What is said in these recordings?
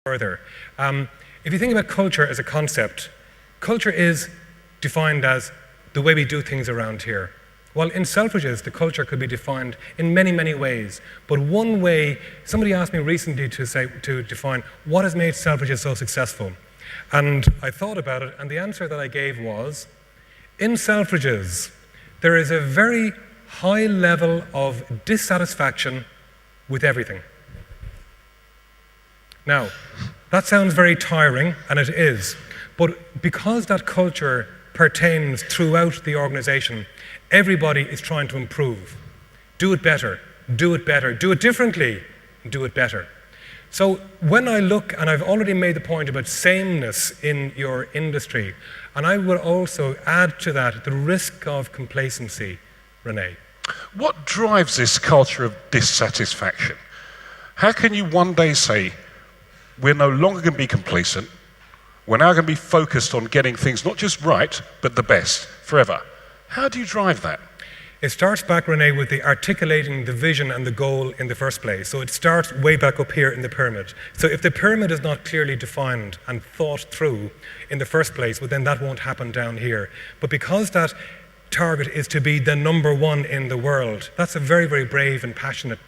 further. If you think about culture as a concept, culture is defined as the way we do things around here. Well, in Selfridges, the culture could be defined in many, many ways. But one way, somebody asked me recently to define what has made Selfridges so successful. And I thought about it, and the answer that I gave was, in Selfridges, there is a very high level of dissatisfaction with everything. Now, that sounds very tiring, and it is. But because that culture pertains throughout the organization, everybody is trying to improve. Do it better, do it better, do it differently, do it better. So when I look, and I've already made the point about sameness in your industry, and I will also add to that the risk of complacency, Rene. What drives this culture of dissatisfaction? How can you one day say, we're no longer going to be complacent, we're now going to be focused on getting things not just right, but the best, forever? How do you drive that? It starts back, Rene, with the articulating the vision and the goal in the first place. So it starts way back up here in the pyramid. So if the pyramid is not clearly defined and thought through in the first place, well, then that won't happen down here. But because that target is to be the number one in the world, that's a very, very brave and passionate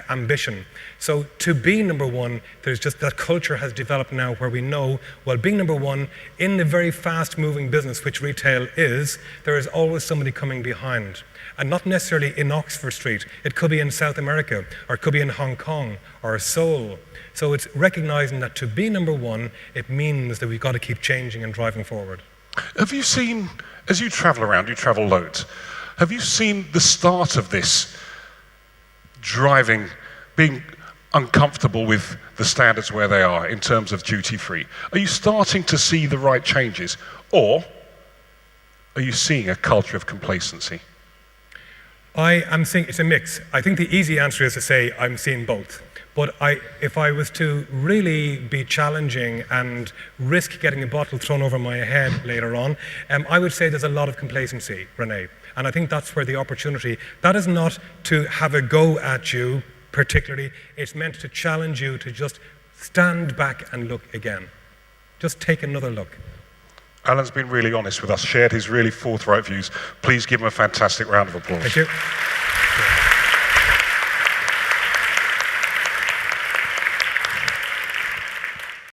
ambition. So to be number one, there's just that culture has developed now where we know, well, being number one in the very fast moving business which retail is, there is always somebody coming behind. And not necessarily in Oxford Street. It could be in South America, or it could be in Hong Kong, or Seoul. So it's recognizing that to be number one, it means that we've got to keep changing and driving forward. Have you seen, as you travel around, you travel loads, have you seen the start of this driving, being uncomfortable with the standards where they are in terms of duty-free? Are you starting to see the right changes? Or are you seeing a culture of complacency? I am seeing, it's a mix. I think the easy answer is to say I'm seeing both. But if I was to really be challenging and risk getting a bottle thrown over my head later on, I would say there's a lot of complacency, Rene. And I think that's where the opportunity, that is not to have a go at you particularly, it's meant to challenge you to just stand back and look again. Just take another look. Alan's been really honest with us, shared his really forthright views. Please give him a fantastic round of applause. Thank you.